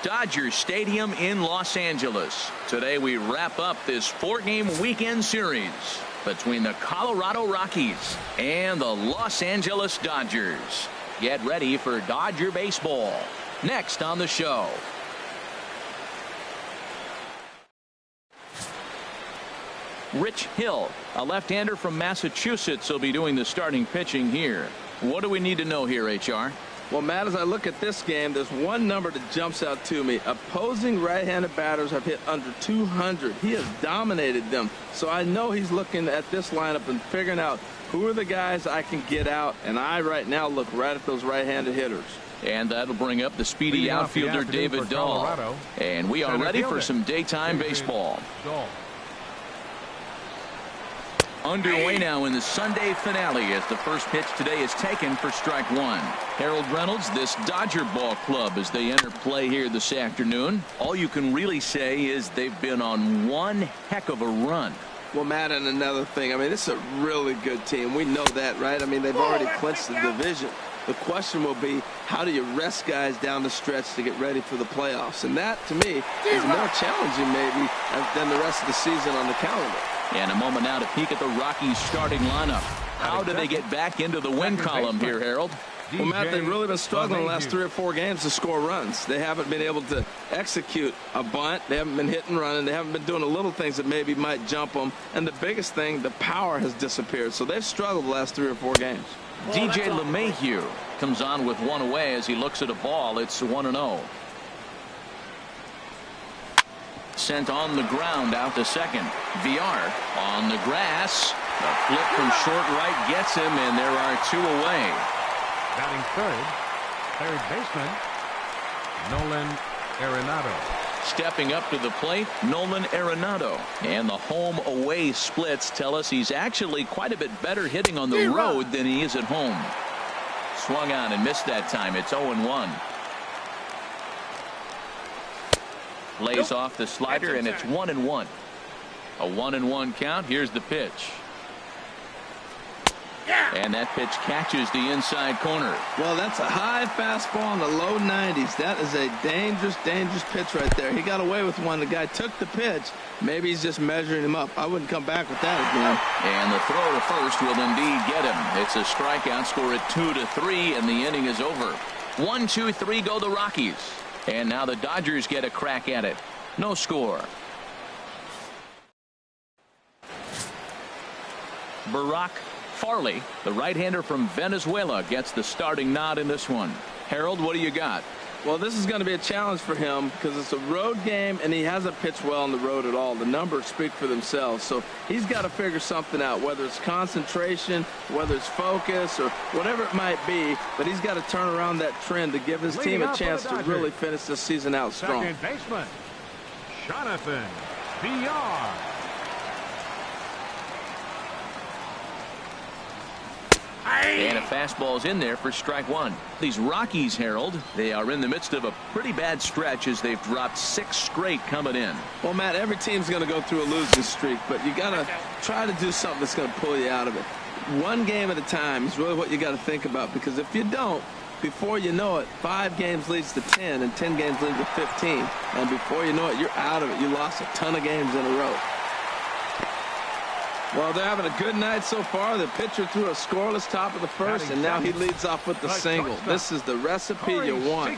Dodger Stadium in Los Angeles. Today we wrap up this 4-game weekend series between the Colorado Rockies and the Los Angeles Dodgers. Get ready for Dodger baseball next on the show. Rich Hill, a left-hander from Massachusetts, will be doing the starting pitching here. What do we need to know here, HR? Well, Matt, as I look at this game, there's one number that jumps out to me. Opposing right-handed batters have hit under 200. He has dominated them. So I know he's looking at this lineup and figuring out who are the guys I can get out. And I right now look right at those right-handed hitters. And that'll bring up the speedy outfielder David Dahl. And we are ready for some daytime baseball. Underway now in the Sunday finale as the first pitch today is taken for strike one. Harold Reynolds, this Dodger ball club as they enter play here this afternoon. All you can really say is they've been on one heck of a run. Well, Matt, and another thing, I mean, this is a really good team. We know that, right? I mean, they've already clinched the division. The question will be, how do you rest guys down the stretch to get ready for the playoffs? And that, to me, is more challenging maybe than the rest of the season on the calendar. And a moment now to peek at the Rockies starting lineup. How do they get back into the win column here, Harold? Well, Matt, they've really been struggling the last 3 or 4 games to score runs. They haven't been able to execute a bunt. They haven't been hitting, running. They haven't been doing the little things that maybe might jump them. And the biggest thing, the power has disappeared. So they've struggled the last 3 or 4 games. DJ LeMahieu comes on with one away as he looks at a ball. It's 1-0. Sent on the ground out to second. Villar on the grass. The flip from short right gets him, and there are 2 away. Batting third baseman Nolan Arenado. Stepping up to the plate, Nolan Arenado. And the home-away splits tell us he's actually quite a bit better hitting on the road than he is at home. Swung on and missed that time. It's 0-1. Lays off the slider, and it's 1-1. A 1-1 count. Here's the pitch. And that pitch catches the inside corner. Well, that's a high fastball in the low 90s. That is a dangerous, dangerous pitch right there. He got away with one. The guy took the pitch. Maybe he's just measuring him up. I wouldn't come back with that again. And the throw to first will indeed get him. It's a strikeout. Score at 2-3, and the inning is over. 1, 2, 3 go the Rockies. And now the Dodgers get a crack at it. No score. Barack Farley, the right-hander from Venezuela, gets the starting nod in this one. Harold, what do you got? Well, this is going to be a challenge for him because it's a road game and he hasn't pitched well on the road at all. The numbers speak for themselves. So he's got to figure something out, whether it's concentration, whether it's focus, or whatever it might be. But he's got to turn around that trend to give his team a chance to really finish this season out strong. Second baseman Jonathan Villar. And a fastball's in there for strike one. These Rockies, Harold, they are in the midst of a pretty bad stretch as they've dropped 6 straight coming in. Well, Matt, every team's going to go through a losing streak, but you got to try to do something that's going to pull you out of it. One game at a time is really what you got to think about, because if you don't, before you know it, 5 games leads to 10 and 10 games lead to 15. And before you know it, you're out of it. You lost a ton of games in a row. Well, they're having a good night so far. The pitcher threw a scoreless top of the first, and now he leads off with the single. This is the recipe you want.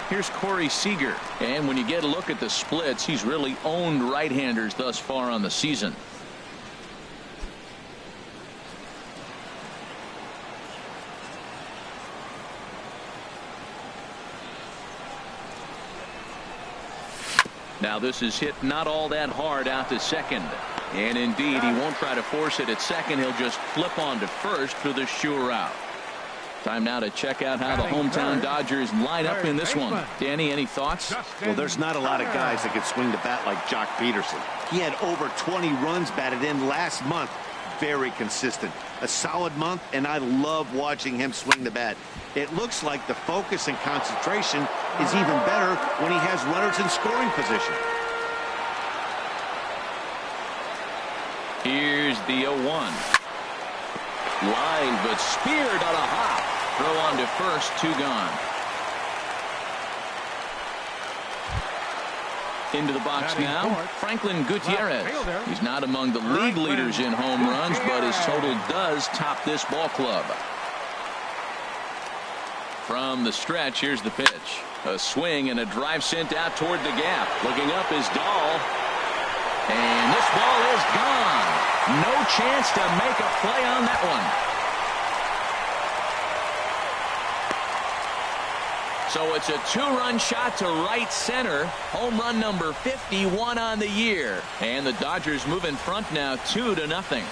Here's Corey Seager. And when you get a look at the splits, he's really owned right-handers thus far on the season. Now this is hit not all that hard out to second. And indeed, he won't try to force it at second. He'll just flip on to first for the sure out. Time now to check out how the hometown Dodgers line up in this one. Danny, any thoughts? Well, there's not a lot of guys that can swing the bat like Jock Peterson. He had over 20 runs batted in last month. Very consistent. A solid month, and I love watching him swing the bat. It looks like the focus and concentration is even better when he has runners in scoring position. Here's the 0-1. Line, but speared on a hop. Throw on to first, 2 gone. Into the box now, Franklin Gutierrez. He's not among the league leaders in home runs, but his total does top this ball club. From the stretch, here's the pitch. A swing and a drive sent out toward the gap. Looking up is Dahl. And this ball is gone. No chance to make a play on that one. So it's a 2-run shot to right center. Home run number 51 on the year. And the Dodgers move in front now 2-0.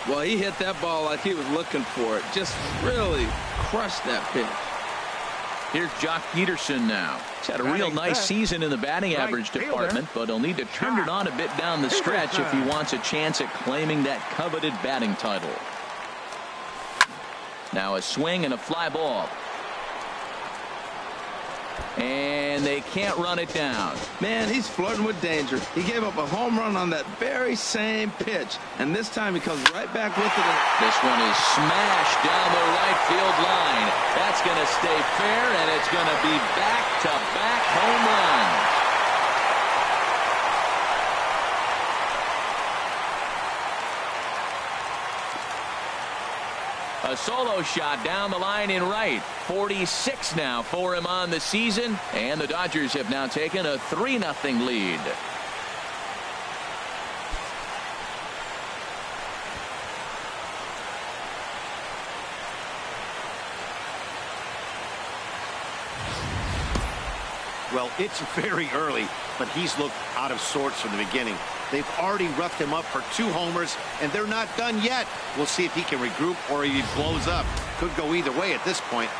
Well, he hit that ball like he was looking for it. Just really crushed that pitch. Here's Jock Peterson now. He's had a real nice season in the batting average department, but he'll need to turn it on a bit down the stretch if he wants a chance at claiming that coveted batting title. Now a swing and a fly ball. And they can't run it down. Man, he's flirting with danger. He gave up a home run on that very same pitch, and this time he comes right back with it. This one is smashed down the right field line. That's going to stay fair, and it's going to be back-to-back home runs. A solo shot down the line in right. 46 now for him on the season. And the Dodgers have now taken a 3-0 lead. Well, it's very early, but he's looked out of sorts from the beginning. They've already roughed him up for 2 homers, and they're not done yet. We'll see if he can regroup or if he blows up. Could go either way at this point.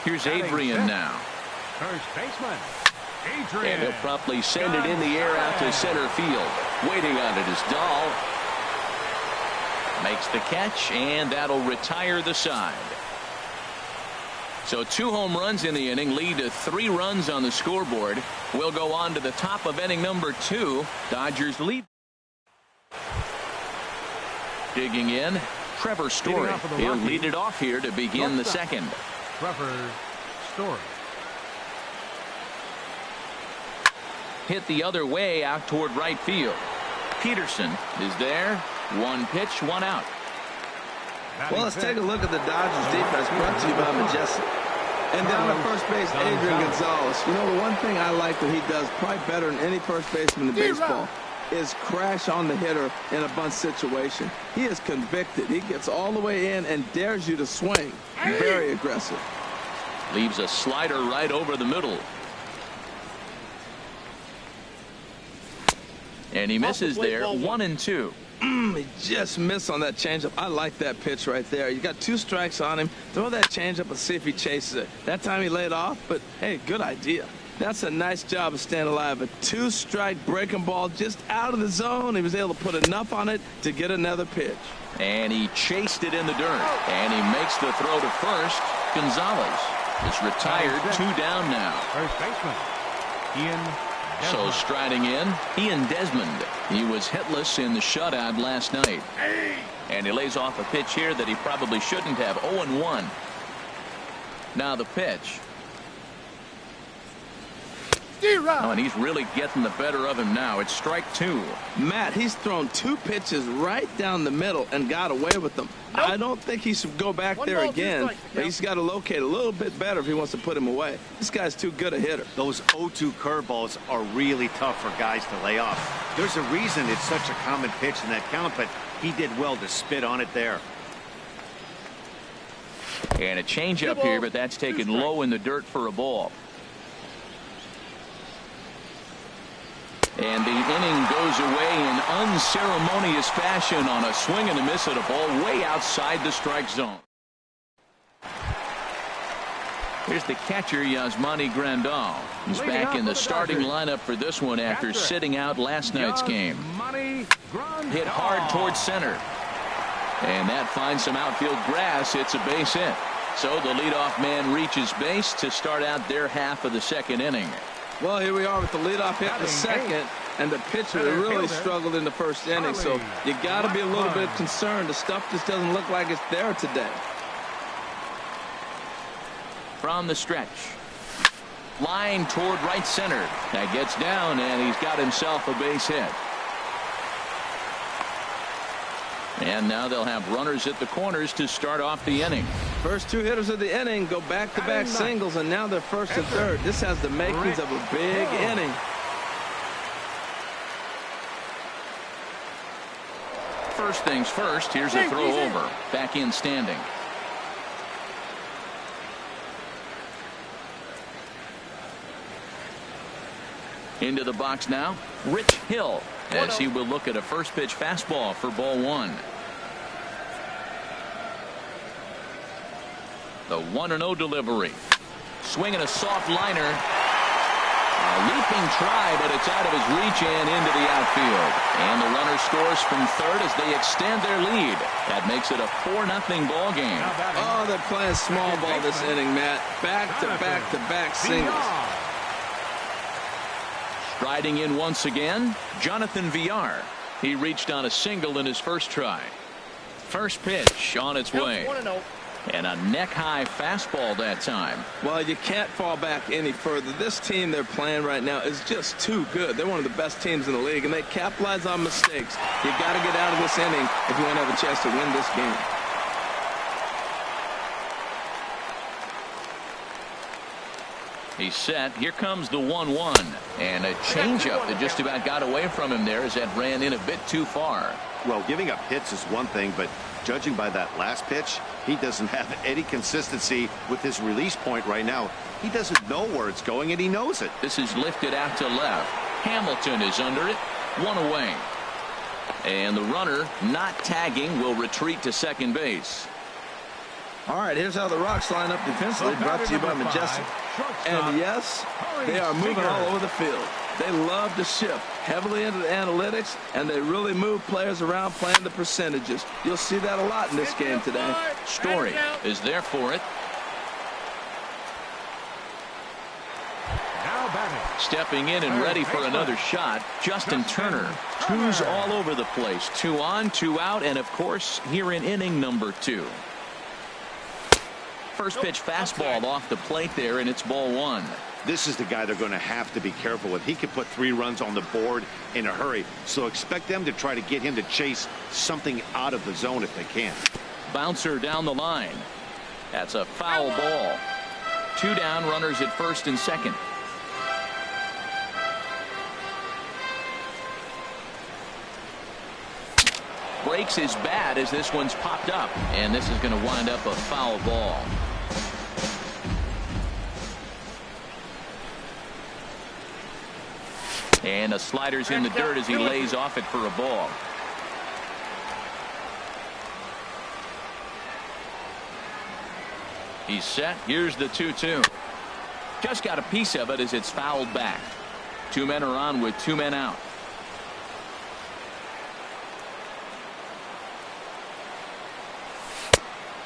Here's Adrian now. First baseman, Adrian. And he'll promptly send it in the air out to center field. Waiting on it is Dahl. Makes the catch, and that'll retire the side. So 2 home runs in the inning lead to 3 runs on the scoreboard. We'll go on to the top of inning number 2. Dodgers lead. Digging in, Trevor Story. He'll lead it off here to begin the second. Trevor Story. Hit the other way out toward right field. Peterson is there. 1 pitch, 1 out. Well, let's take a look at the Dodgers defense brought to you by Majestic. And down at first base, Adrian Gonzalez. You know, the one thing I like that he does probably better than any first baseman in baseball is crash on the hitter in a bunt situation. He is convicted. He gets all the way in and dares you to swing. Very aggressive. Leaves a slider right over the middle. And he misses there. 1-2. He just missed on that changeup. I like that pitch right there. You got 2 strikes on him. Throw that changeup and see if he chases it. That time he laid off, but hey, good idea. That's a nice job of staying alive. A 2-strike breaking ball just out of the zone. He was able to put enough on it to get another pitch. And he chased it in the dirt. And he makes the throw to first. Gonzalez is retired. 2 down now. First baseman, Ian Desmond. So striding in, Ian Desmond. He was hitless in the shutout last night. And he lays off a pitch here that he probably shouldn't have. 0-1. Now the pitch. Oh, and he's really getting the better of him now. It's strike 2. Matt, he's thrown 2 pitches right down the middle and got away with them. Nope. I don't think he should go back there again. But he's got to locate a little bit better if he wants to put him away. This guy's too good a hitter. Those 0-2 curveballs are really tough for guys to lay off. There's a reason it's such a common pitch in that count, but he did well to spit on it there. And a changeup here, but that's taken low in the dirt for a ball. And the inning goes away in unceremonious fashion on a swing and a miss at a ball way outside the strike zone. Here's the catcher, Yasmani Grandal. He's back in the starting lineup for this one after sitting out last night's game. Hit hard towards center. And that finds some outfield grass. It's a base hit. So the leadoff man reaches base to start out their half of the second inning. Well, here we are with the leadoff hit in the second, and the pitcher really struggled in the first inning. So you got to be a little bit concerned. The stuff just doesn't look like it's there today. From the stretch. Line toward right center. That gets down, and he's got himself a base hit. And now they'll have runners at the corners to start off the inning. First two hitters of the inning go back-to-back singles, and now they're first and third. This has the makings of a big inning. First things first, here's a throw over. Back in standing. Into the box now, Rich Hill, as he will look at a first pitch fastball for ball one. The 1-0 delivery. Swinging a soft liner. A leaping try, but it's out of his reach and into the outfield. And the runner scores from third as they extend their lead. That makes it a 4-0 ball game. Oh, they're playing small ball this inning, Matt. Back-to-back singles. Striding in once again, Jonathan Villar. He reached on a single in his first try. First pitch on its way. And a neck-high fastball that time. Well, you can't fall back any further. This team they're playing right now is just too good. They're one of the best teams in the league, and they capitalize on mistakes. You got to get out of this inning if you want to have a chance to win this game. He's set. Here comes the 1-1. And a changeup that just about got away from him there as that ran in a bit too far. Well, giving up hits is one thing, but judging by that last pitch, he doesn't have any consistency with his release point right now. He doesn't know where it's going, and he knows it. This is lifted out to left. Hamilton is under it. One away. And the runner, not tagging, will retreat to second base. All right, here's how the Rocks line up defensively, brought to you by Majestic. And yes, they are moving all over the field. They love to shift heavily into the analytics, and they really move players around playing the percentages. You'll see that a lot in this game today. Story is there for it. Now batting. Stepping in and ready for another shot, Justin Turner. Twos all over the place. 2 on, 2 out, and of course, here in inning number 2. First pitch fastball off the plate there, and it's ball one. This is the guy they're going to have to be careful with. He can put 3 runs on the board in a hurry, so expect them to try to get him to chase something out of the zone if they can. Bouncer down the line. That's a foul ball. 2 down, runners at first and second. Breaks his bat as this one's popped up, and this is going to wind up a foul ball. And a slider's in the dirt as he lays off it for a ball. He's set. Here's the 2-2. Just got a piece of it as it's fouled back. 2 men are on with 2 men out.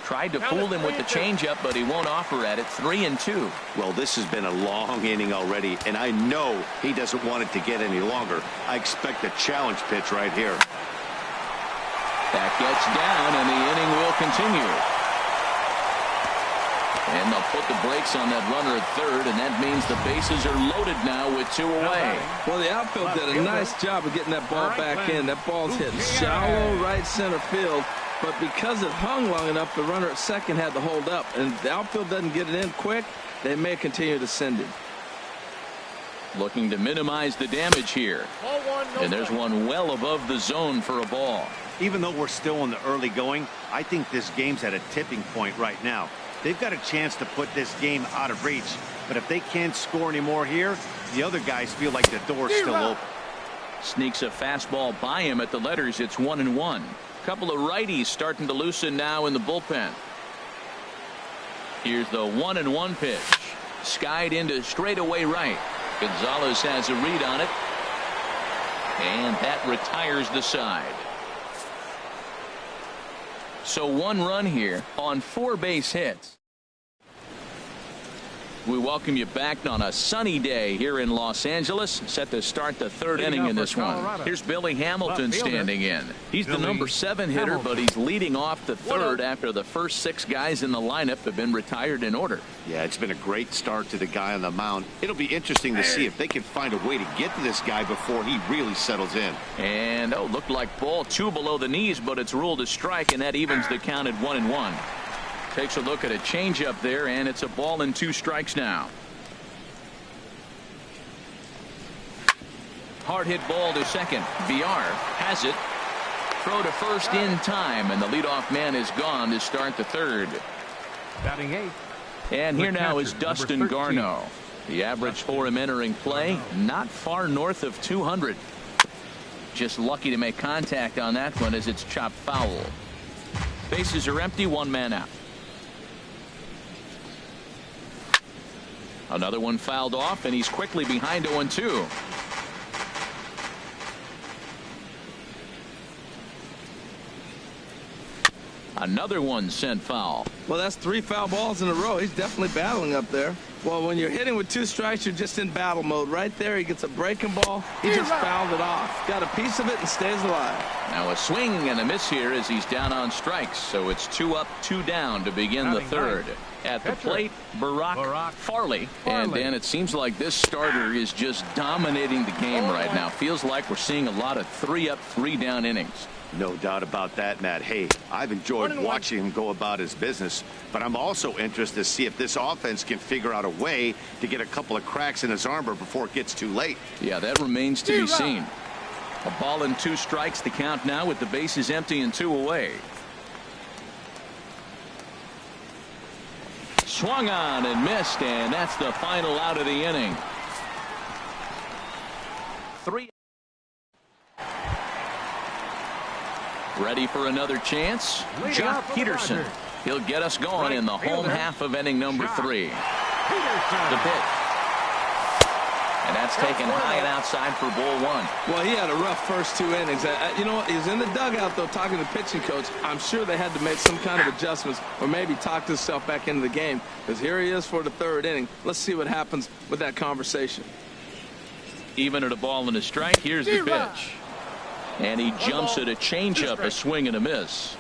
Tried to fool him with the changeup, but he won't offer at it. 3-2. Well, this has been a long inning already, and I know he doesn't want it to get any longer. I expect a challenge pitch right here. That gets down, and the inning will continue. And they'll put the brakes on that runner at third, and that means the bases are loaded now with 2 away. Well, the outfield did a nice job of getting that ball back in. That ball's hitting shallow right center field. But because it hung long enough, the runner at second had to hold up. And the outfield doesn't get it in quick, they may continue to send it. Looking to minimize the damage here. And there's one well above the zone for a ball. Even though we're still in the early going, I think this game's at a tipping point right now. They've got a chance to put this game out of reach. But if they can't score any more here, the other guys feel like the door's still open. Sneaks a fastball by him at the letters. It's 1-1. Couple of righties starting to loosen now in the bullpen. Here's the 1-1 pitch. Skied into straightaway right. Gonzalez has a read on it. And that retires the side. So 1 run here on 4 base hits. We welcome you back on a sunny day here in Los Angeles, set to start the third inning in this one. Here's Billy Hamilton standing in. He's the number 7 hitter, but he's leading off the third after the first 6 guys in the lineup have been retired in order. Yeah, it's been a great start to the guy on the mound. It'll be interesting to see if they can find a way to get to this guy before he really settles in. And looked like ball 2 below the knees, but it's ruled a strike, and that evens the count at 1-1. Takes a look at a changeup there, and it's a ball and 2 strikes now. Hard hit ball to second. VR has it. Throw to first in time, and the leadoff man is gone to start the third. Batting 8th. And here now is Dustin Garneau. The average for him entering play, not far north of 200. Just lucky to make contact on that one as it's chopped foul. Bases are empty, 1 man out. Another one fouled off, and he's quickly behind 0-2. Another one sent foul. Well, that's 3 foul balls in a row. He's definitely battling up there. Well, when you're hitting with 2 strikes, you're just in battle mode. Right there, he gets a breaking ball. He just fouled it off. Got a piece of it and stays alive. Now a swing and a miss here as he's down on strikes. So it's 2 up, 2 down to begin the third. At the plate, Barack Farley. And Dan, it seems like this starter is just dominating the game right now. Feels like we're seeing a lot of 3 up, 3 down innings. No doubt about that, Matt. Hey, I've enjoyed watching him go about his business, but I'm also interested to see if this offense can figure out a way to get a couple of cracks in his armor before it gets too late. Yeah, that remains to be seen. A ball and 2 strikes the count now with the bases empty and 2 away. Swung on and missed, and that's the final out of the inning. 3. Ready for another chance? Jock Peterson. He'll get us going in the home half of inning number 3. The pitch. And that's taken high and outside for ball 1. Well, he had a rough first 2 innings. You know what? He's in the dugout, though, talking to the pitching coach. I'm sure they had to make some kind of adjustments or maybe talk himself back into the game, because here he is for the 3rd inning. Let's see what happens with that conversation. Even at a ball and a strike, here's the pitch. And he jumps at a changeup, a swing and a miss.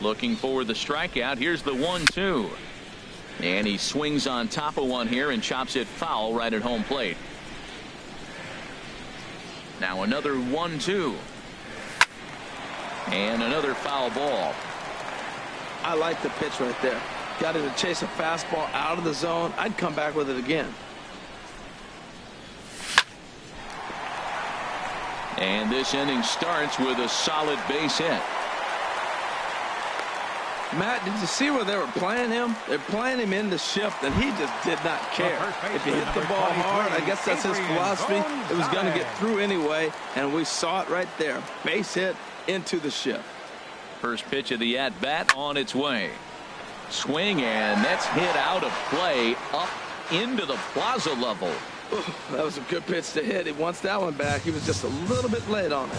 Looking for the strikeout. Here's the 1-2. And he swings on top of one here and chops it foul right at home plate. Now another 1-2. And another foul ball. I like the pitch right there. Got him to chase a fastball out of the zone. I'd come back with it again. And this inning starts with a solid base hit. Matt, did you see where they were playing him? They're playing him in the shift, and he just did not care. If he hit the ball hard, I guess that's his philosophy. It was going to get through anyway, and we saw it right there. Base hit into the shift. First pitch of the at-bat on its way. Swing, and that's hit out of play up into the plaza level. Ooh, that was a good pitch to hit. He wants that one back. He was just a little bit late on it.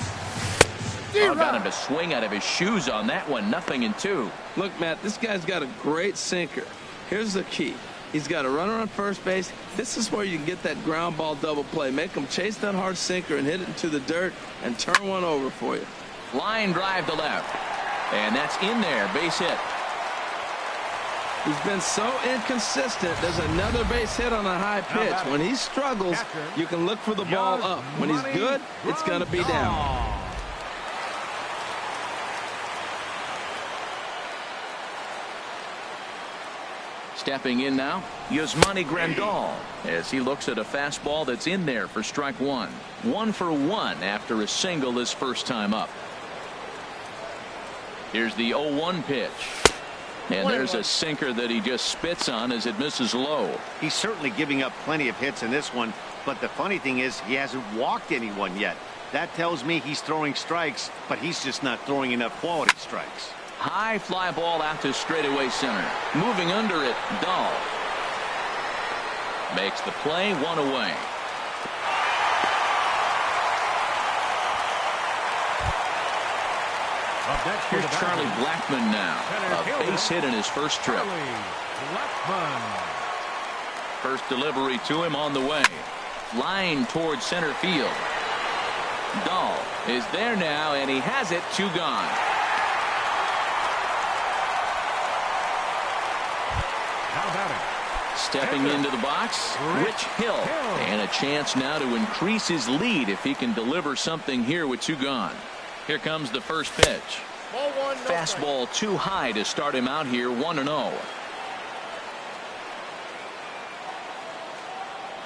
Got him to swing out of his shoes on that one. 0-2. Look, Matt, this guy's got a great sinker. Here's the key. He's got a runner on first base. This is where you can get that ground ball double play. Make him chase that hard sinker and hit it into the dirt and turn one over for you. Line drive to left. And that's in there. Base hit. He's been so inconsistent. There's another base hit on a high pitch. When he struggles, you can look for the ball up. When he's good, it's going to be down. Stepping in now, Yasmani Grandal, as he looks at a fastball that's in there for strike 1. 1 for 1 after a single his first time up. Here's the 0-1 pitch. And there's a sinker that he just spits on as it misses low. He's certainly giving up plenty of hits in this one, but the funny thing is he hasn't walked anyone yet. That tells me he's throwing strikes, but he's just not throwing enough quality strikes. High fly ball out to straightaway center. Moving under it, Dahl. Makes the play, 1 away. Here's Charlie Blackmon now. A base hit in his first trip. Blackman. First delivery to him on the way. Line towards center field. Dahl is there now, and he has it. 2 gone. How about it? Stepping into the box, Rich Hill. And a chance now to increase his lead if he can deliver something here with 2 gone. Here comes the first pitch. Ball 1, no Fastball too high to start him out here, 1-0.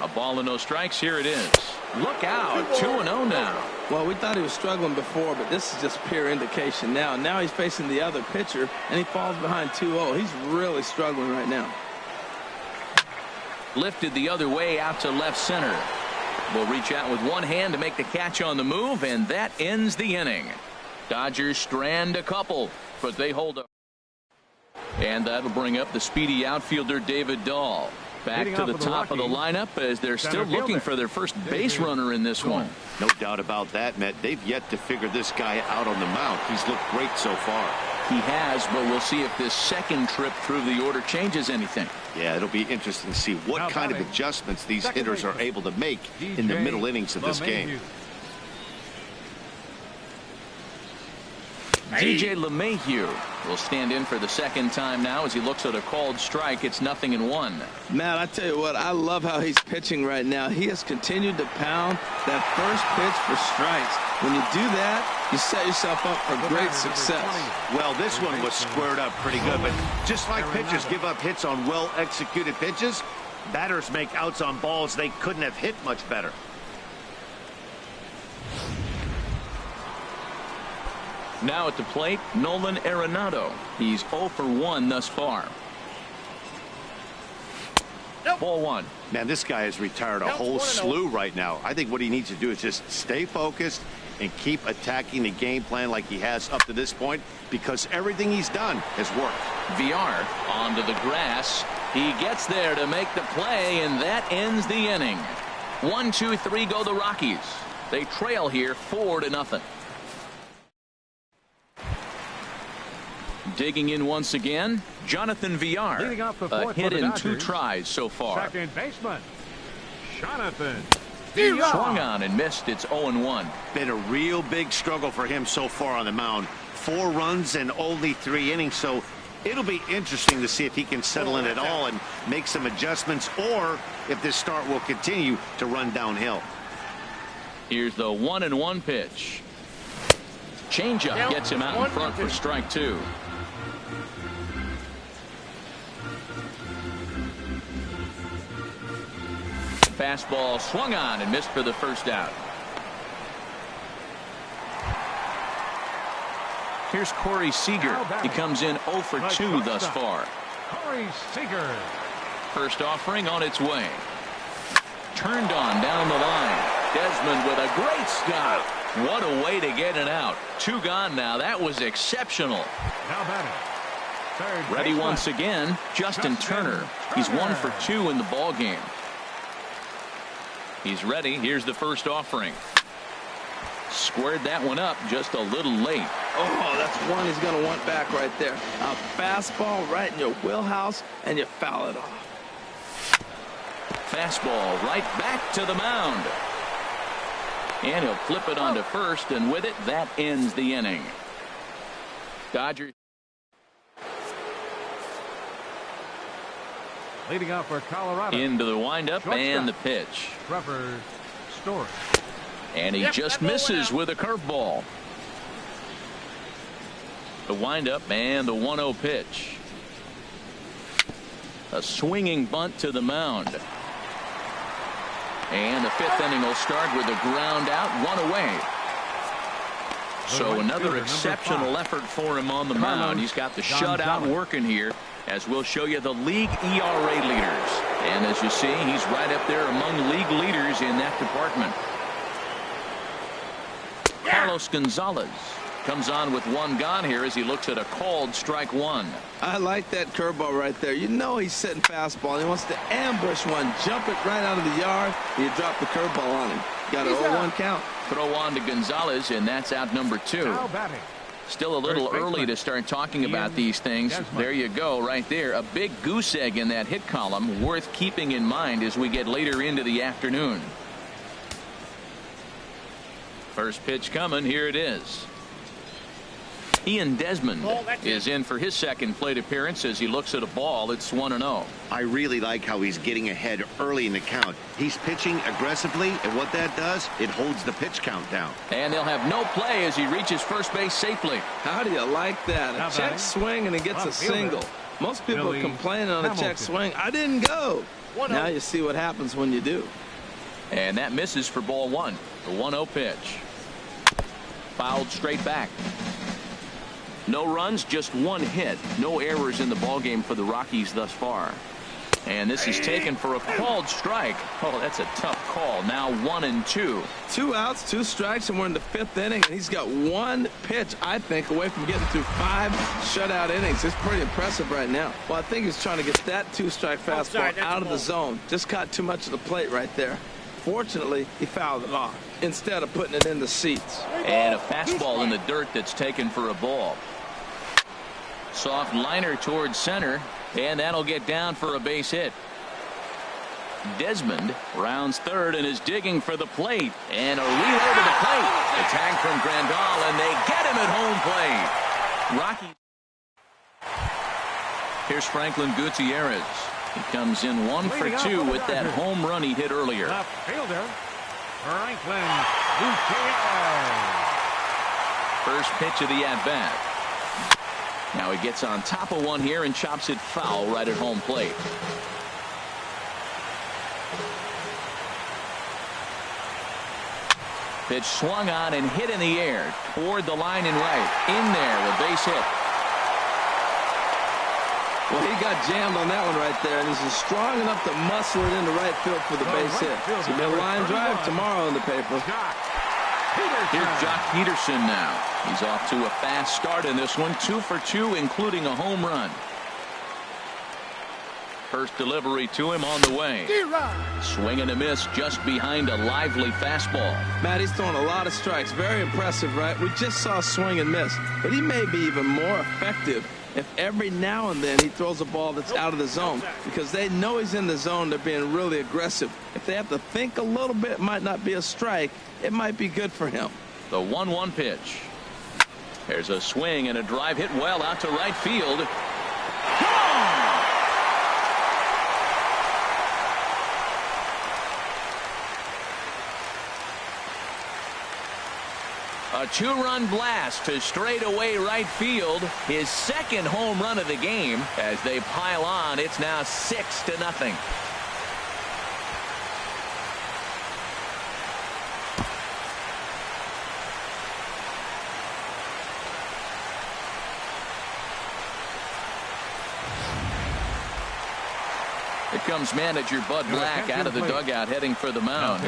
A ball and no strikes. Here it is. Look out. 2-0 now. Well, we thought he was struggling before, but this is just pure indication now. Now he's facing the other pitcher, and he falls behind 2-0. He's really struggling right now. Lifted the other way out to left center. Will reach out with one hand to make the catch on the move, and that ends the inning. Dodgers strand a couple, but they hold up. And that'll bring up the speedy outfielder David Dahl. Back to the top of the lineup as they're still looking for their first base runner in this one. No doubt about that, Matt. They've yet to figure this guy out on the mound. He's looked great so far. He has, but we'll see if this second trip through the order changes anything. Yeah, it'll be interesting to see what kind of adjustments these hitters are able to make in the middle innings of this game. DJ LeMahieu will stand in for the second time now as he looks at a called strike. It's 0-1. Matt, I tell you what, I love how he's pitching right now. He has continued to pound that first pitch for strikes. When you do that, you set yourself up for great success. Well, this one was squared up pretty good, but just like pitchers give up hits on well-executed pitches, batters make outs on balls they couldn't have hit much better. Now at the plate, Nolan Arenado. He's 0 for 1 thus far. Ball 1. Man, this guy has retired a whole slew right now. I think what he needs to do is just stay focused and keep attacking the game plan like he has up to this point, because everything he's done has worked. VR onto the grass. He gets there to make the play, and that ends the inning. 1, 2, 3 go the Rockies. They trail here 4-0. Digging in once again, Jonathan VR. A hit in 2 tries so far. Second baseman, Jonathan. Swung on and missed. It's 0-1. Been a real big struggle for him so far on the mound. 4 runs and only 3 innings, so it'll be interesting to see if he can settle in at all and make some adjustments, or if this start will continue to run downhill. Here's the 1-1 pitch. Changeup gets him out in front for strike 2. Fastball swung on and missed for the first out. Here's Corey Seager. He comes in 0 for 2 thus far. Corey Seager. First offering on its way. Turned on down the line. Desmond with a great stop. What a way to get it out. 2 gone now. That was exceptional. Now batting. Third Ready baseman. once again, Justin Turner. He's 1 for 2 in the ball game. He's ready. Here's the first offering. Squared that one up just a little late. Oh, that's one he's going to want back right there. A fastball right in your wheelhouse, and you foul it off. Fastball right back to the mound. And he'll flip it onto first, and with it, that ends the inning. Dodgers. Leading off for Colorado. Into the windup and the pitch. Trevor Story. And he just misses with a curveball. The windup and the 1-0 pitch. A swinging bunt to the mound. And the 5th inning will start with a ground out, 1 away. So another exceptional effort for him on the mound. He's got the shutout working here, as we'll show you the league ERA leaders. And as you see, he's right up there among league leaders in that department. Carlos Gonzalez comes on with 1 gone here as he looks at a called strike 1. I like that curveball right there. You know he's setting fastball. He wants to ambush one, jump it right out of the yard. You drop the curveball on him. Got an 0-1 count. Throw on to Gonzalez, and that's out number 2. Now batting. Still a little early to start talking about these things. There you go, right there. A big goose egg in that hit column, worth keeping in mind as we get later into the afternoon. First pitch coming. Here it is. Ian Desmond is in for his second plate appearance as he looks at a ball. It's 1-0. I really like how he's getting ahead early in the count. He's pitching aggressively, and what that does, it holds the pitch count down. And they'll have no play as he reaches first base safely. How do you like that? A check swing and he gets a single. Most people are complaining on a check swing. I didn't go. Now you see what happens when you do. And that misses for ball one. The 1-0 pitch. Fouled straight back. No runs, just one hit. No errors in the ballgame for the Rockies thus far. And this is taken for a called strike. Oh, that's a tough call. Now 1-2. 2 outs, 2 strikes, and we're in the 5th inning. And he's got 1 pitch, I think, away from getting through 5 shutout innings. It's pretty impressive right now. Well, I think he's trying to get that 2-strike fastball out of the zone. Just caught too much of the plate right there. Fortunately, he fouled it off instead of putting it in the seats. And a fastball in the dirt that's taken for a ball. Soft liner towards center, and that'll get down for a base hit. Desmond rounds third and is digging for the plate, and a relay to the plate. The tag from Grandal, and they get him at home plate. Rocky. Here's Franklin Gutierrez. He comes in 1 for 2 with that home run he hit earlier. Left fielder, Franklin Gutierrez. First pitch of the at-bat. Now he gets on top of one here and chops it foul right at home plate. Pitch swung on and hit in the air toward the line and right. In there, a base hit. Well, he got jammed on that one right there, and he's strong enough to muscle it into right field for the base hit. So a line drive tomorrow in the paper. Here's Jock Peterson now. He's off to a fast start in this one. 2 for 2, including a home run. First delivery to him on the way. Swing and a miss just behind a lively fastball. Matt, he's throwing a lot of strikes. Very impressive, right? We just saw swing and miss. But he may be even more effective if every now and then he throws a ball that's out of the zone, because they know he's in the zone. They're being really aggressive. If they have to think a little bit, it might not be a strike. It might be good for him. The 1-1 pitch. There's a swing and a drive hit well out to right field. Gone! A 2-run blast to straightaway right field. His second home run of the game. As they pile on, it's now 6-0. Here comes manager Bud Black out of the dugout heading for the mound.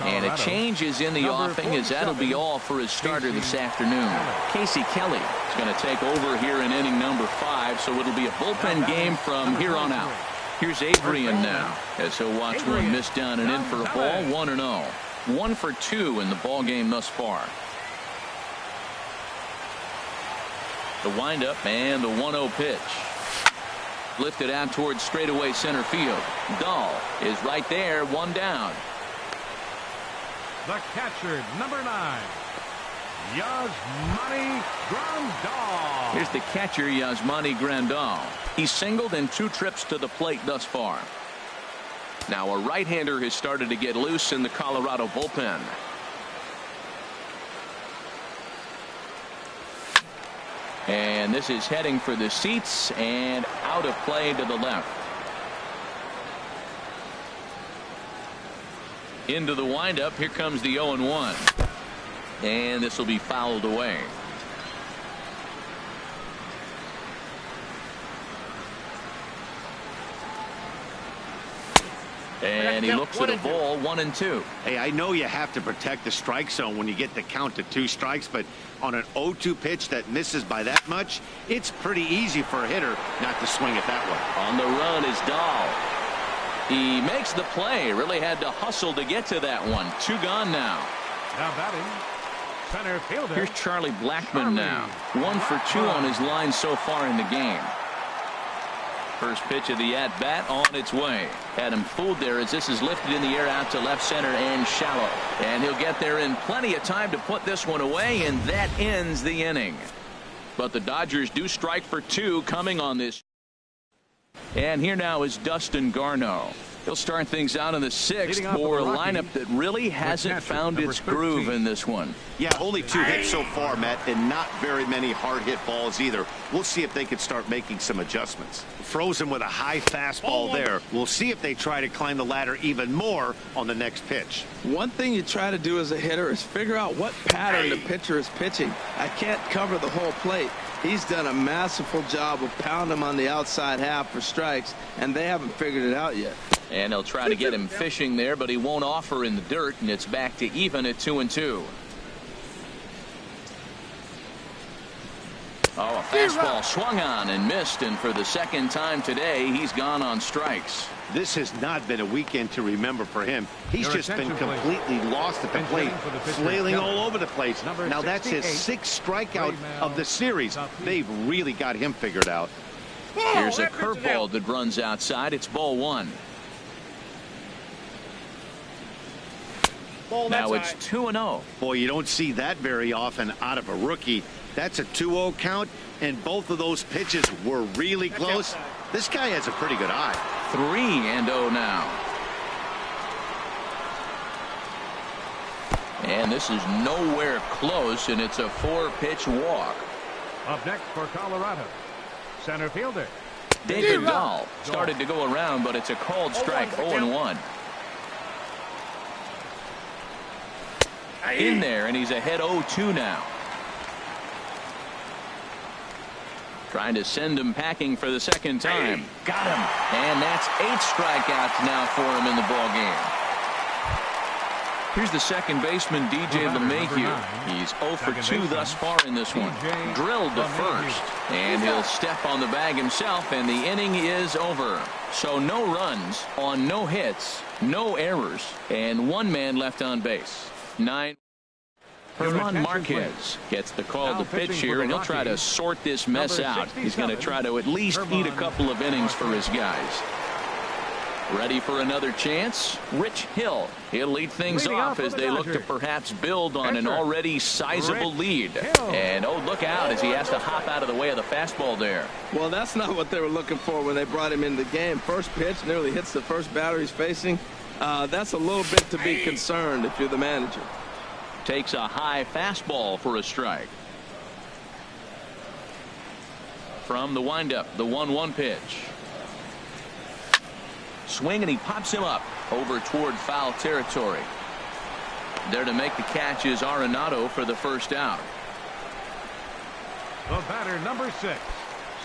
And a change is in the offing, as that'll be all for his starter this afternoon. Casey Kelly is going to take over here in inning number 5, so it'll be a bullpen game from here on out. Here's Adrian now, as he'll watch one miss down and in for a ball. 1-0. 1 for 2 in the ball game thus far. The windup and the 1-0 pitch. Lifted out towards straightaway center field. Dahl is right there, 1 down. The catcher, number 9, Yasmani Grandal. Here's the catcher, Yasmani Grandal. He's singled in 2 trips to the plate thus far. Now a right-hander has started to get loose in the Colorado bullpen. And this is heading for the seats and out of play to the left. Into the windup. Here comes the 0-1. And this will be fouled away. And he looks at a ball. 1-2. Hey, I know you have to protect the strike zone when you get the count to 2 strikes, but on an 0-2 pitch that misses by that much, it's pretty easy for a hitter not to swing it that way. On the run is Dahl. He makes the play. Really had to hustle to get to that one. 2 gone now. Now batting, Center fielder. Here's Charlie Blackmon now. 1 for 2 on his line so far in the game. First pitch of the at-bat on its way. Had him fooled there as this is lifted in the air out to left center and shallow. And he'll get there in plenty of time to put this one away, and that ends the inning. But the Dodgers do strike for 2 coming on this. And here now is Dustin Garneau. He'll start things out in the 6th for a lineup that really hasn't found its groove in this one. Yeah, only 2 hits so far, Matt, and not very many hard hit balls either. We'll see if they can start making some adjustments. Frozen with a high fastball there. We'll see if they try to climb the ladder even more on the next pitch. One thing you try to do as a hitter is figure out what pattern the pitcher is pitching. I can't cover the whole plate. He's done a masterful job of pounding him on the outside half for strikes, and they haven't figured it out yet. And they'll try to get him fishing there, but he won't offer in the dirt, and it's back to even at 2-2. Oh, a fastball swung on and missed, and for the second time today, he's gone on strikes. This has not been a weekend to remember for him. He's just been completely lost at the plate, flailing all over the place. Now that's his 6th strikeout of the series. They've really got him figured out. Here's a curveball that runs outside. It's ball 1. Now it's 2-0. Boy, you don't see that very often out of a rookie. That's a 2-0 count, and both of those pitches were really close. This guy has a pretty good eye. 3-0 now. And this is nowhere close, and it's a 4-pitch walk. Up next for Colorado, center fielder David Dahl started to go around, but it's a called strike. 0-1. In there, and he's ahead 0-2 now. Trying to send him packing for the second time. Got him. And that's 8 strikeouts now for him in the ball game. Here's the second baseman, DJ LeMahieu. He's 0 for 2 thus far in this one. Drilled to first, and he'll step on the bag himself, and the inning is over. So no runs on no hits, no errors, and 1 man left on base. 9. Herman Marquez gets the call to pitch here, and he'll try to sort this mess out. He's going to try to at least eat a couple of innings for his guys. Ready for another chance? Rich Hill. He'll lead things off as they look to perhaps build on an already sizable lead. And oh, look out as he has to hop out of the way of the fastball there. Well, that's not what they were looking for when they brought him into the game. First pitch nearly hits the first batter he's facing. That's a little bit to be concerned if you're the manager. Takes a high fastball for a strike. From the windup, the 1-1 pitch. Swing, and he pops him up over toward foul territory. There to make the catch is Arenado for the first out. The batter, number 6.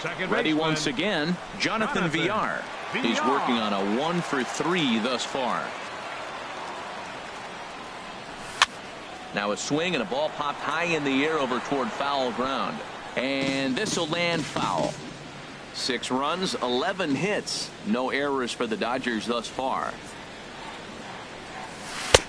Second Ready baseman, once again, Jonathan Villar. He's working on a 1 for 3 thus far. Now a swing, and a ball popped high in the air over toward foul ground. And this will land foul. 6 runs, 11 hits. No errors for the Dodgers thus far.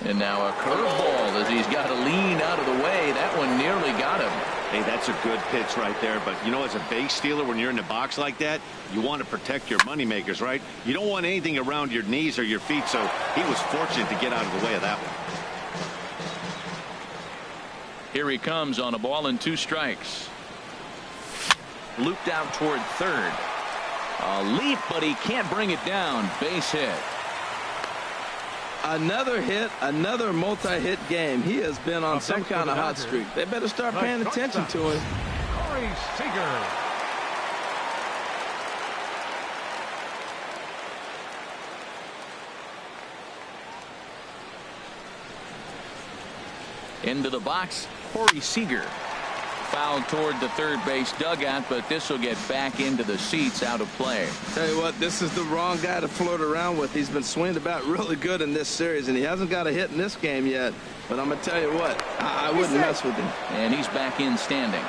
And now a curveball as he's got to lean out of the way. That one nearly got him. Hey, that's a good pitch right there. But, you know, as a base stealer, when you're in the box like that, you want to protect your moneymakers, right? You don't want anything around your knees or your feet, so he was fortunate to get out of the way of that one. Here he comes on a ball and 2 strikes. Looped out toward third. A leap, but he can't bring it down. Base hit. Another hit, another multi-hit game. He has been on some kind of hot streak. They better start paying attention to him. Corey Seager. Into the box, Corey Seager. Fouled toward the third base dugout, but this will get back into the seats, out of play. Tell you what, this is the wrong guy to flirt around with. He's been swinging about really good in this series, and he hasn't got a hit in this game yet. But I'm going to tell you what, I wouldn't mess with him. And he's back in standing.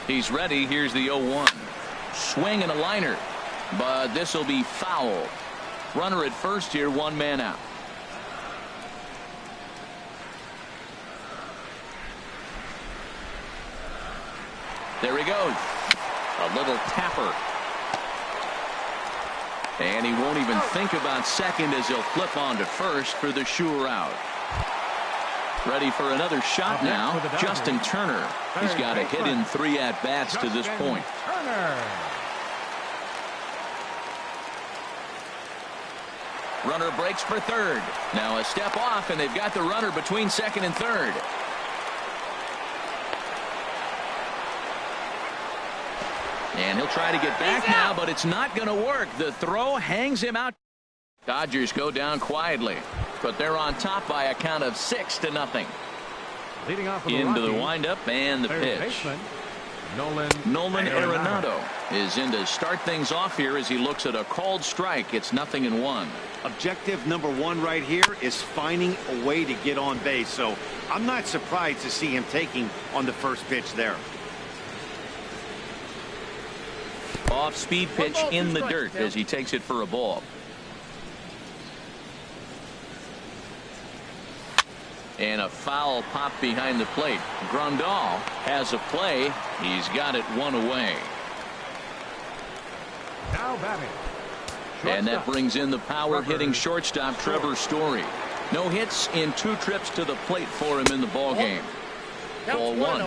He's ready. Here's the 0-1. Swing and a liner, but this will be foul. Runner at first here, 1 man out. There he goes. A little tapper. And he won't even think about second as he'll flip on to first for the sure out. Ready for another shot now. Justin Turner. He's got a hit in 3 at-bats to this point. Runner breaks for third. Now a step off, and they've got the runner between second and third. And he'll try to get back now, but it's not going to work. The throw hangs him out. Dodgers go down quietly, but they're on top by a count of 6-0. Leading off into the windup and the pitch. Nolan Arenado is in to start things off here as he looks at a called strike. It's 0-1. Objective number 1 right here is finding a way to get on base. So I'm not surprised to see him taking on the first pitch there. Off speed pitch in the dirt as he takes it for a ball. And a foul pop behind the plate. Grandal has a play. He's got it 1 away. Now batting. And that brings in the power hitting shortstop Trevor Story. No hits in 2 trips to the plate for him in the ball game. Ball 1.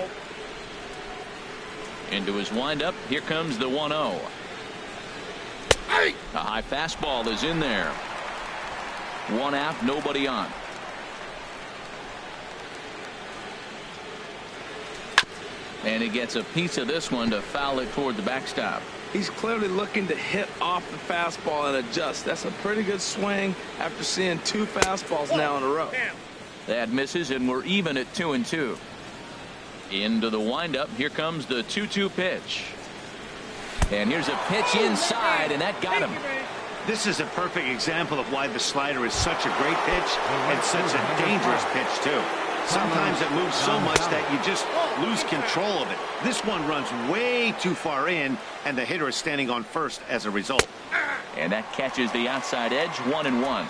Into his windup. Here comes the 1-0. A high fastball is in there. 1 out, nobody on. And he gets a piece of this one to foul it toward the backstop. He's clearly looking to hit off the fastball and adjust. That's a pretty good swing after seeing 2 fastballs now in a row. That misses, and we're even at 2-2. Into the windup. Here comes the 2-2 pitch. And here's a pitch inside, and that got him. This is a perfect example of why the slider is such a great pitch and such a dangerous pitch, too. Sometimes it moves so much that you just lose control of it. This one runs way too far in, and the hitter is standing on first as a result. And that catches the outside edge. 1-1.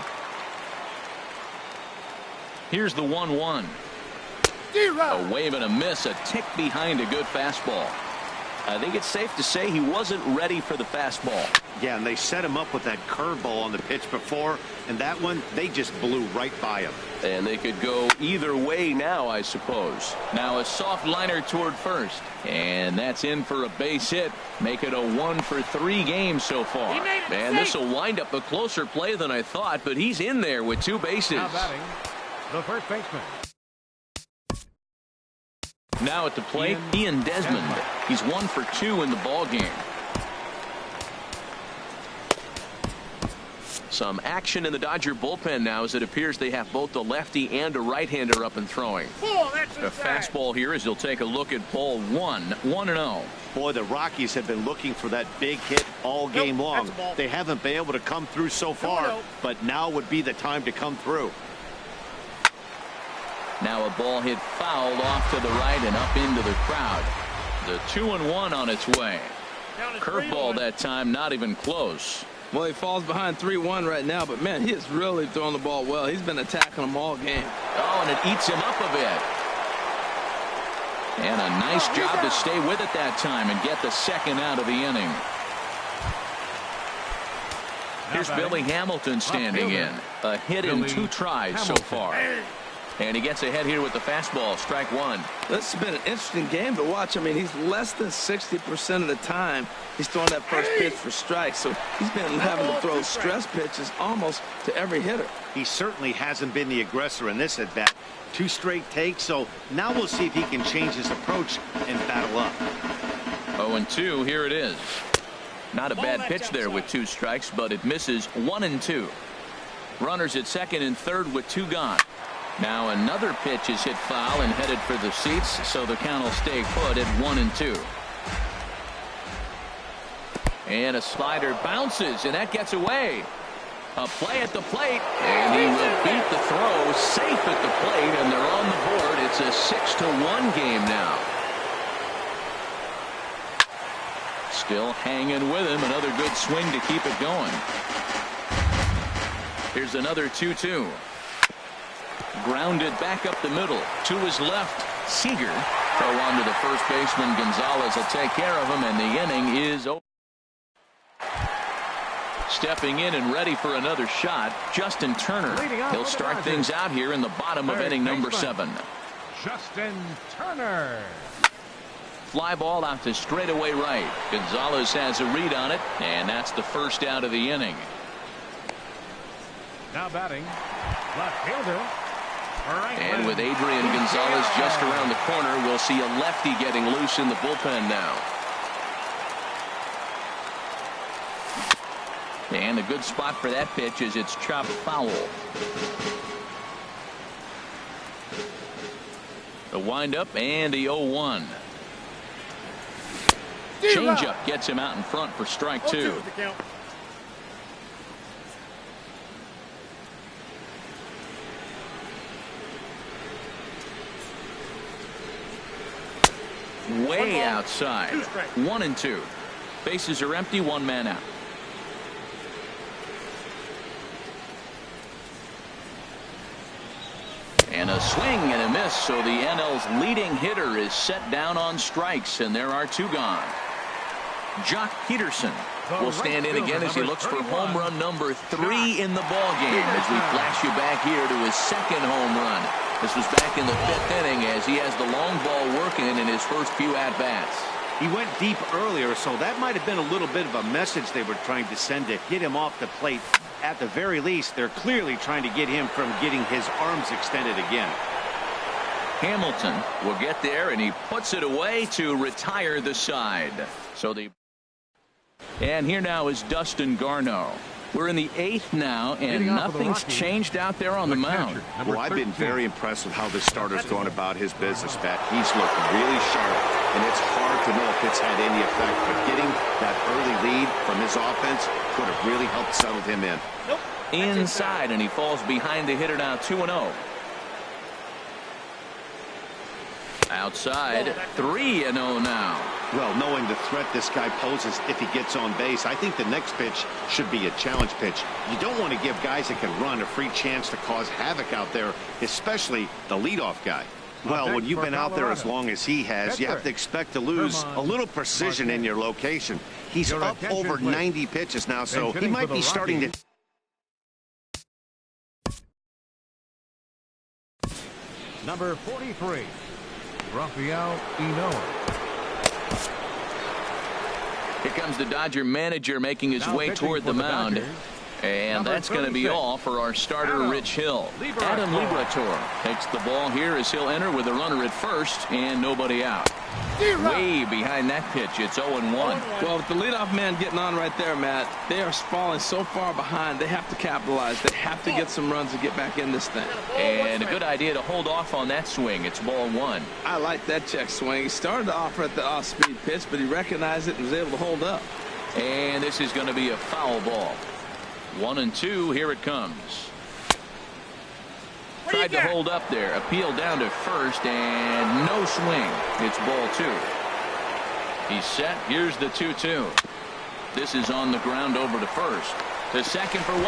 Here's the 1-1. A wave and a miss, a tick behind a good fastball. I think it's safe to say he wasn't ready for the fastball. Yeah, and they set him up with that curveball on the pitch before, and that one, they just blew right by him. And they could go either way now, I suppose. Now a soft liner toward first, and that's in for a base hit. Make it a 1-for-3 game so far. And this will wind up a closer play than I thought, but he's in there with 2 bases. Now batting, the first baseman. Now at the plate, Ian Desmond. He's 1 for 2 in the ball game. Some action in the Dodger bullpen now as it appears they have both the lefty and a right-hander up and throwing. A fastball here as he'll take a look at ball 1. 1-0. Boy, the Rockies have been looking for that big hit all game long. They haven't been able to come through so far, but now would be the time to come through. Now a ball hit fouled off to the right and up into the crowd. The 2-1 on its way. Curveball that time, not even close. Well, he falls behind 3-1 right now, but man, he is really throwing the ball well. He's been attacking them all game. Oh, and it eats him up a bit. And a nice job to stay with it that time and get the second out of the inning. Here's Billy Hamilton standing in. A hit in 2 tries so far. And he gets ahead here with the fastball. Strike 1. This has been an interesting game to watch. I mean, he's less than 60% of the time he's throwing that first pitch for strikes. So he's been having to throw stress pitches almost to every hitter. He certainly hasn't been the aggressor in this at bat. 2 straight takes. So now we'll see if he can change his approach and battle up. 0-2. Here it is. Not a bad pitch there with 2 strikes, but it misses. 1-2. Runners at second and third with 2 gone. Now another pitch is hit foul and headed for the seats, so the count will stay put at 1-2. And a slider bounces, and that gets away. A play at the plate, and he will beat the throw safe at the plate, and they're on the board. It's a 6-1 game now. Still hanging with him. Another good swing to keep it going. Here's another 2-2. Grounded back up the middle. To his left. Seager. Throw on to the first baseman. Gonzalez will take care of him, and the inning is over. Stepping in and ready for another shot, Justin Turner. He'll start things out here in the bottom of inning number 7. Justin Turner. Fly ball out to straightaway right. Gonzalez has a read on it, and that's the first out of the inning. Now batting, left fielder. And with Adrian Gonzalez just around the corner, we'll see a lefty getting loose in the bullpen now. And a good spot for that pitch as it's chopped foul. The windup and the 0-1. Changeup gets him out in front for strike 2. Way outside. 1-2. Bases are empty. 1 man out. And a swing and a miss, so the NL's leading hitter is set down on strikes, and there are 2 gone. Jock Peterson will stand in again as he looks for home run number 3 in the ball game as we flash you back here to his 2nd home run. This was back in the 5th inning as he has the long ball working in his first few at-bats. He went deep earlier, so that might have been a little bit of a message they were trying to send to get him off the plate. At the very least, they're clearly trying to get him from getting his arms extended again. Hamilton will get there, and he puts it away to retire the side. And here now is Dustin Garneau. We're in the 8th now, and nothing's changed out there on the mound. Well, I've been very impressed with how this starter's going about his business, Pat. He's looked really sharp, and it's hard to know if it's had any effect. But getting that early lead from his offense could have really helped settle him in. Inside, and he falls behind the hitter now 2-0. Outside, 3-0 now. Well, knowing the threat this guy poses if he gets on base, I think the next pitch should be a challenge pitch. You don't want to give guys that can run a free chance to cause havoc out there, especially the leadoff guy. Well, when you've been out there as long as he has, you have to expect to lose a little precision in your location. He's up over 90 pitches now, so he might be starting to... Number 43, Rafael Inoue. Here comes the Dodger manager making his way toward the mound. And that's going to be all for our starter, Rich Hill. Adam Liberatore takes the ball here as he'll enter with a runner at first and nobody out. Way behind that pitch. It's 0-1. Well, with the leadoff man getting on right there, Matt, they are falling so far behind. They have to capitalize. They have to get some runs to get back in this thing. And a good idea to hold off on that swing. It's ball 1. I like that check swing. He started to offer at the off-speed pitch, but he recognized it and was able to hold up. And this is going to be a foul ball. 1-2. Here it comes. Tried to hold up there. Appeal down to first and no swing. It's ball 2. He's set. Here's the 2-2. This is on the ground over to first. To second for 1.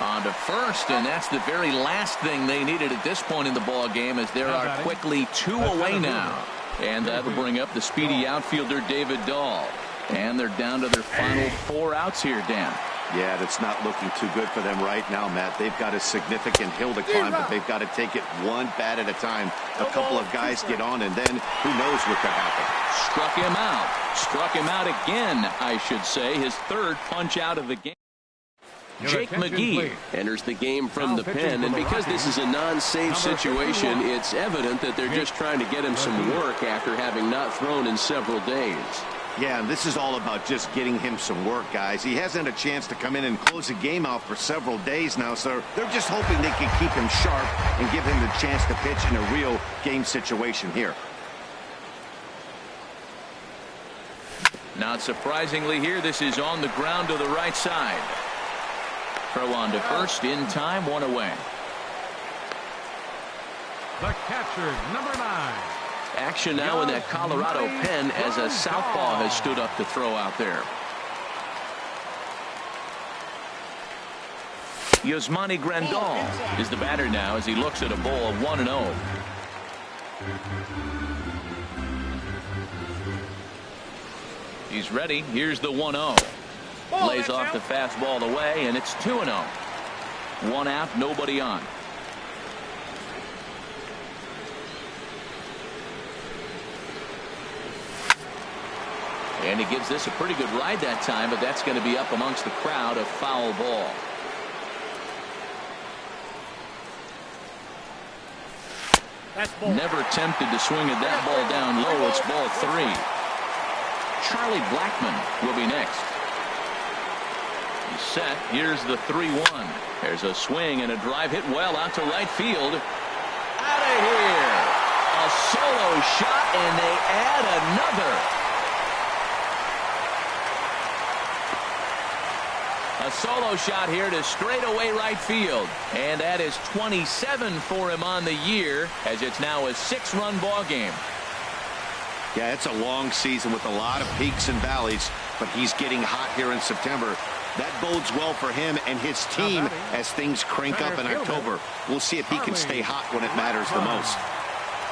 On to first, and that's the very last thing they needed at this point in the ball game, as there are quickly 2 away now. And that'll bring up the speedy outfielder David Dahl. And they're down to their final 4 outs here, Dan. Yeah, that's not looking too good for them right now, Matt. They've got a significant hill to climb, but they've got to take it one bat at a time. A couple of guys get on, and then who knows what could happen. Struck him out. Struck him out again, I should say. His 3rd punch out of the game. Jake McGee enters the game from the pen, and because this is a non-save situation, it's evident that they're just trying to get him some work after having not thrown in several days. Yeah, and this is all about just getting him some work, guys. He hasn't had a chance to come in and close the game out for several days now, so they're just hoping they can keep him sharp and give him the chance to pitch in a real game situation here. Not surprisingly here, this is on the ground to the right side. Throw on to first in time, 1 away. The catcher, number 9. Action now in that Colorado pen as a southpaw has stood up to throw out there. Yasmani Grandal is the batter now as he looks at a ball of 1-0. He's ready. Here's the 1-0. Lays off the fastball away, and it's 2-0. 1 out, nobody on. And he gives this a pretty good ride that time, but that's going to be up amongst the crowd, a foul ball. Never tempted to swing at that ball down low. It's ball 3. Charlie Blackmon will be next. He's set. Here's the 3-1. There's a swing and a drive hit well out to right field. Out of here. A solo shot, and they add another. A solo shot here to straightaway right field. And that is 27 for him on the year, as it's now a 6-run ball game. Yeah, it's a long season with a lot of peaks and valleys, but he's getting hot here in September. That bodes well for him and his team as things crank up in October. We'll see if he can stay hot when it matters the most.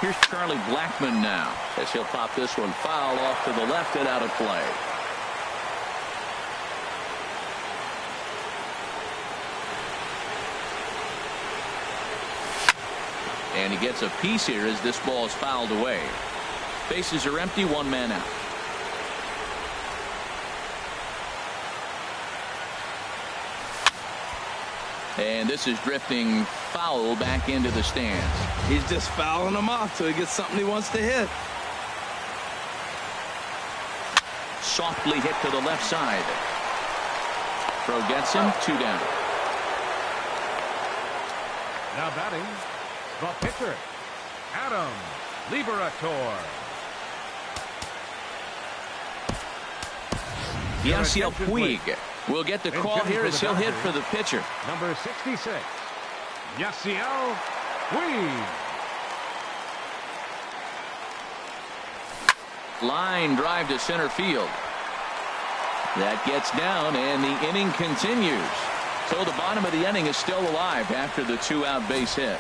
Here's Charlie Blackmon now, as he'll pop this one foul off to the left and out of play. And he gets a piece here as this ball is fouled away. Bases are empty, 1 man out. And this is drifting foul back into the stands. He's just fouling them off till he gets something he wants to hit. Softly hit to the left side. Throw gets him, 2 down. Now batting, the pitcher, Adam Liberator. Yasiel Puig will get the call here as he'll hit for the pitcher. Number 66, Yasiel Puig. Line drive to center field. That gets down, and the inning continues. So the bottom of the inning is still alive after the 2-out base hit.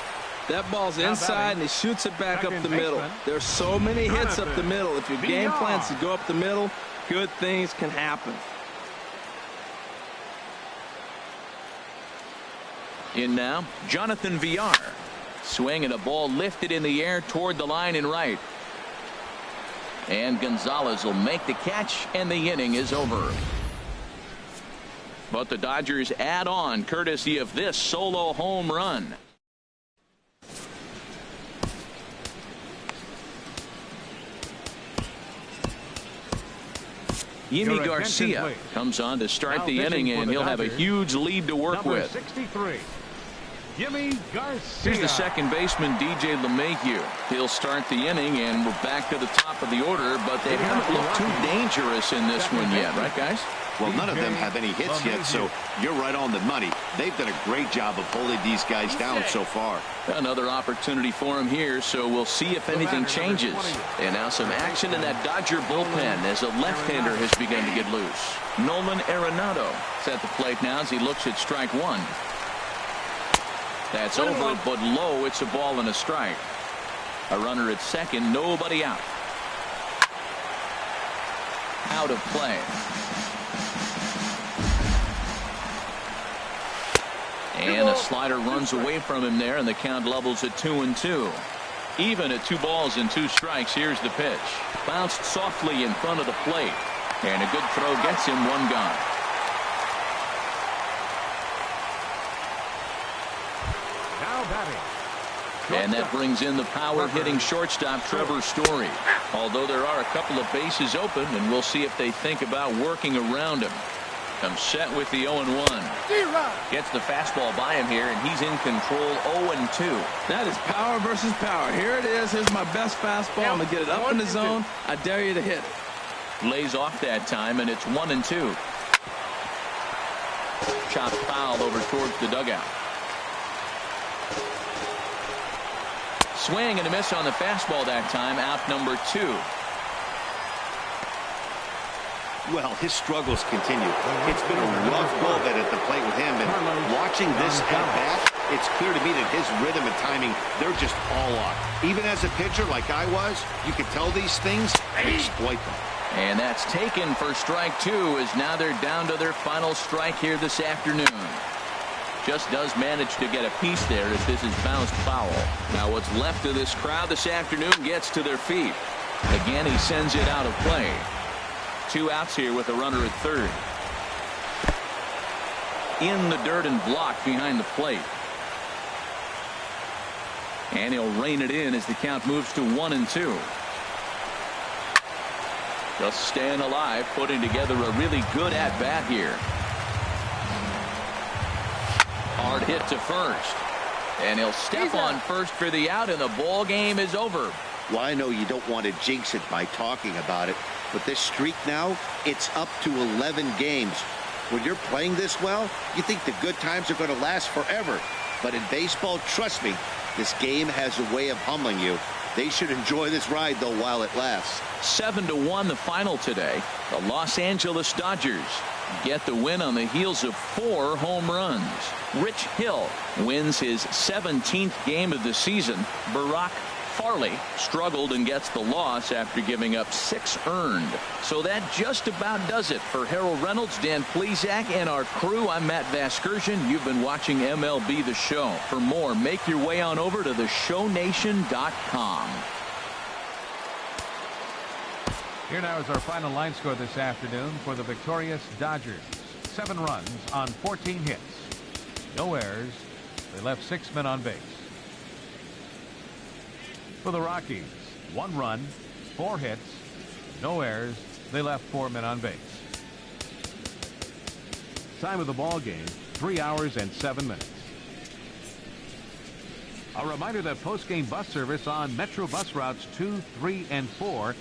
That ball's inside, and he shoots it back up the middle. There's so many hits up the middle. If your game plans to go up the middle, good things can happen. In now, Jonathan Villar. Swing and a ball lifted in the air toward the line and right. And Gonzalez will make the catch, and the inning is over. But the Dodgers add on courtesy of this solo home run. Yimi Garcia comes on to start the inning, and he'll have a huge lead to work with. 63, Yimi Garcia. Here's the second baseman, DJ LeMahieu. He'll start the inning, and we're back to the top of the order, but they haven't looked too dangerous in this one yet, right, guys? Well, none of them have any hits yet, so you're right on the money. They've done a great job of holding these guys down so far. Another opportunity for him here, so we'll see if anything changes. And now some action in that Dodger bullpen as a left-hander has begun to get loose. Nolan Arenado is at the plate now as he looks at strike 1. That's over, but low. It's a ball and a strike. A runner at second, nobody out. Out of play. And a slider runs away from him there, and the count levels at 2-2. Even at 2 balls and 2 strikes. Here's the pitch. Bounced softly in front of the plate. And a good throw gets him 1 gone. Now batting. And that brings in the power-hitting shortstop, Trevor Story. Although there are a couple of bases open, and we'll see if they think about working around him. Comes set with the 0-1. Gets the fastball by him here, and he's in control 0-2. That is power versus power. Here it is. Here's my best fastball. I'm going to get it up in the zone. I dare you to hit it. Lays off that time, and it's 1-2. Chopped foul over towards the dugout. swing and a miss on the fastball that time. Out number 2. Well, his struggles continue. It's been a rough go of it at the plate with him, and watching this at bat, it's clear to me that his rhythm and timing, they're just all off. Even as a pitcher like I was, you can tell these things and exploit them. And that's taken for strike 2, as now they're down to their final strike here this afternoon. Just does manage to get a piece there as this is bounced foul. Now what's left of this crowd this afternoon gets to their feet. Again, he sends it out of play. 2 outs here with a runner at third. In the dirt and blocked behind the plate. And he'll rein it in as the count moves to 1-2. Just staying alive, putting together a really good at-bat here. Hard hit to first. And he'll step on first for the out, and the ball game is over. Well, I know you don't want to jinx it by talking about it, but this streak now, it's up to 11 games. When you're playing this well, you think the good times are going to last forever. But in baseball, trust me, this game has a way of humbling you. They should enjoy this ride, though, while it lasts. 7-1 the final today. The Los Angeles Dodgers get the win on the heels of 4 home runs. Rich Hill wins his 17th game of the season. Barack Farley struggled and gets the loss after giving up 6 earned. So that just about does it for Harold Reynolds, Dan Plesac, and our crew. I'm Matt Vasgersian. You've been watching MLB The Show. For more, make your way on over to theshownation.com. Here now is our final line score this afternoon for the victorious Dodgers. 7 runs on 14 hits. No errors. They left 6 men on base. For the Rockies, 1 run, 4 hits, no errors. They left 4 men on base. Time of the ball game, 3 hours and 7 minutes. A reminder that post-game bus service on Metro bus routes 2, 3, and 4